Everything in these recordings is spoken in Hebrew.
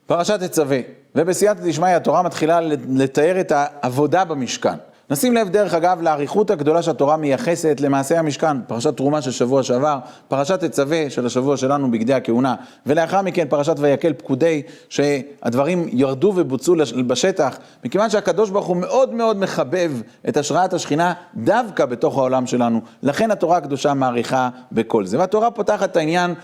פרשת תצווה, ובסייעתא דשמיא התורה מתחילה לתאר את העבודה במשכן. נשים לב דרך אגב לאריכות הגדולה שהתורה מייחסת למעשה המשכן, פרשת תרומה של שבוע שעבר, פרשת תצווה של השבוע שלנו בגדי הכהונה, ולאחר מכן פרשת ויקל פקודי שהדברים ירדו ובוצעו בשטח, מכיוון שהקדוש ברוך הוא מאוד מאוד מחבב את השראת השכינה דווקא בתוך העולם שלנו, לכן התורה הקדושה מעריכה בכל זה. והתורה פותחת את העניין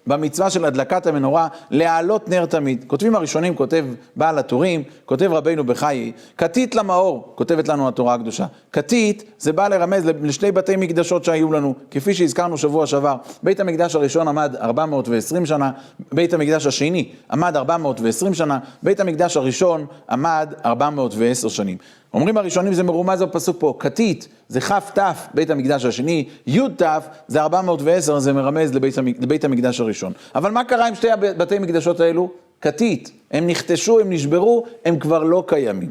במצווה של הדלקת המנורה, להעלות נר תמיד. כותבים הראשונים, כותב בעל הטורים, כותב רבינו בחיי, כתית למאור, כותבת לנו התורה הקדושה. כתית זה בא לרמז לשני בתי מקדשות שהיו לנו, כפי שהזכרנו שבוע שעבר. בית המקדש הראשון עמד 420 שנה, בית המקדש השני עמד 420 שנה, בית המקדש הראשון עמד 410 שנים. אומרים הראשונים זה מרומז בפסוק פה, כתית זה כף תף בית המקדש השני, יוד תף זה 410, זה מרמז לבית המקדש הראשון. אבל מה קרה עם שתי בתי מקדשות האלו? כתית, הם נחתשו, הם נשברו, הם כבר לא קיימים.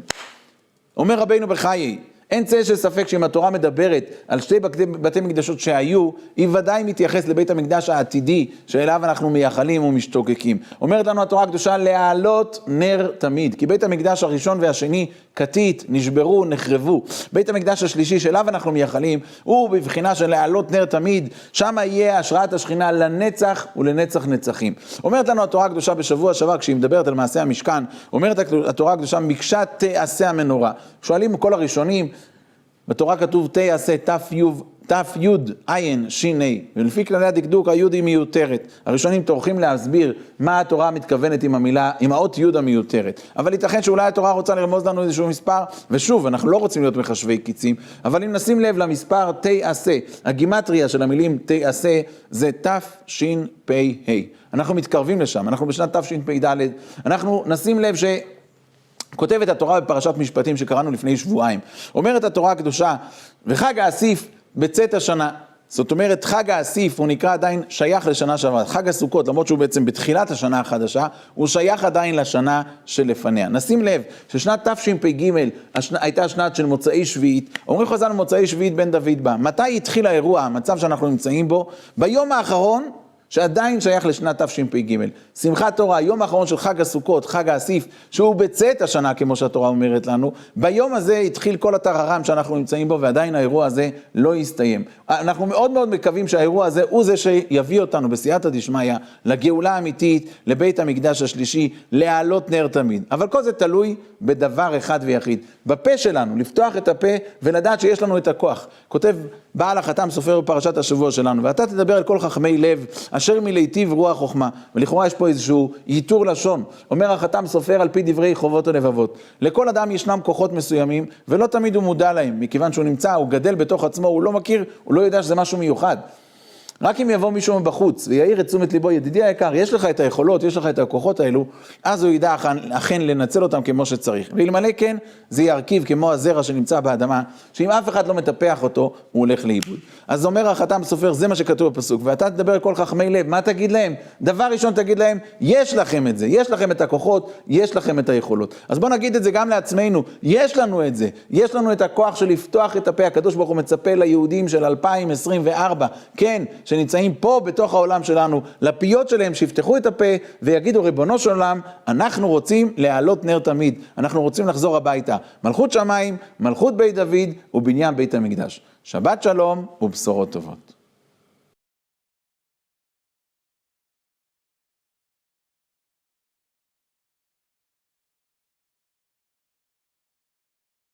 אומר רבינו בחיי, אין צל של ספק שאם התורה מדברת על שתי בתי מקדשות שהיו, היא ודאי מתייחס לבית המקדש העתידי, שאליו אנחנו מייחלים ומשתוקקים. אומרת לנו התורה הקדושה להעלות נר תמיד, כי בית המקדש הראשון והשני כתית, נשברו, נחרבו. בית המקדש השלישי שאליו אנחנו מייחלים, הוא בבחינה של להעלות נר תמיד, שם יהיה השראת השכינה לנצח ולנצח נצחים. אומרת לנו התורה הקדושה בשבוע שעבר, כשהיא מדברת על מעשה המשכן, אומרת התורה הקדושה, מקשת תעשה המנורה. שואלים כל הראשונים, בתורה כתוב תעשה תף יוד עין שיני, ולפי כללי הדקדוק היוד היא מיותרת. הראשונים טורחים להסביר מה התורה מתכוונת עם האות יוד המיותרת. אבל ייתכן שאולי התורה רוצה לרמוז לנו איזשהו מספר, ושוב, אנחנו לא רוצים להיות מחשבי קיצים, אבל אם נשים לב למספר תעשה, הגימטריה של המילים תעשה זה תשפ"ה. אנחנו מתקרבים לשם, אנחנו בשנת תשפ"ד, אנחנו נשים לב כותבת התורה בפרשת משפטים שקראנו לפני שבועיים. אומרת התורה הקדושה, וחג האסיף בצאת השנה. זאת אומרת, חג האסיף הוא נקרא עדיין שייך לשנה שעברה. חג הסוכות, למרות שהוא בעצם בתחילת השנה החדשה, הוא שייך עדיין לשנה שלפניה. נשים לב ששנת תשפ"ג הייתה שנת של מוצאי שביעית. אומרים חז"ל מוצאי שביעית בן דוד בא. מתי התחיל האירוע, המצב שאנחנו נמצאים בו? ביום האחרון, שעדיין שייך לשנת תשפ"ג. שמחת תורה, היום האחרון של חג הסוכות, חג האסיף, שהוא בצאת השנה כמו שהתורה אומרת לנו, ביום הזה התחיל כל הטררם שאנחנו נמצאים בו, ועדיין האירוע הזה לא יסתיים. אנחנו מאוד מאוד מקווים שהאירוע הזה הוא זה שיביא אותנו בסייעתא דשמיא לגאולה האמיתית, לבית המקדש השלישי, להעלות נר תמיד. אבל כל זה תלוי בדבר אחד ויחיד, בפה שלנו, לפתוח את הפה ולדעת שיש לנו את הכוח. כותב בעל החתם סופר בפרשת השבוע שלנו, ואתה תדבר על כל חכמי לב, אשר מלהיטיב רוח חוכמה. ולכאורה יש פה איזשהו ייתור לשון. אומר החתם סופר על פי דברי חובות ולבבות. לכל אדם ישנם כוחות מסוימים, ולא תמיד הוא מודע להם, מכיוון שהוא נמצא, הוא גדל בתוך עצמו, הוא לא מכיר, הוא לא יודע שזה משהו מיוחד. רק אם יבוא מישהו מבחוץ ויעיר את תשומת ליבו, ידידי היקר, יש לך את היכולות, יש לך את הכוחות האלו, אז הוא ידע אכן לנצל אותם כמו שצריך. ואלמלא כן, זה ירכיב כמו הזרע שנמצא באדמה, שאם אף אחד לא מטפח אותו, הוא הולך לאיבוד. אז אומר החתם סופר, זה מה שכתוב בפסוק, ואתה תדבר על כל חכמי לב, מה תגיד להם? דבר ראשון תגיד להם, יש לכם את זה, יש לכם את הכוחות, יש לכם את היכולות. אז בוא נגיד את זה גם לעצמנו, יש לנו את זה, יש לנו את הכוח של לפתוח את הפה. הקדוש ברוך הוא מצפה ליהודים של 2024, כן, שנמצאים פה בתוך העולם שלנו, לפיות שלהם שיפתחו את הפה ויגידו, ריבונו של עולם, אנחנו רוצים להעלות נר תמיד, אנחנו רוצים לחזור הביתה. מלכות שמיים, מלכות בית דוד ובניין בית המקדש. שבת שלום ובשורות טובות.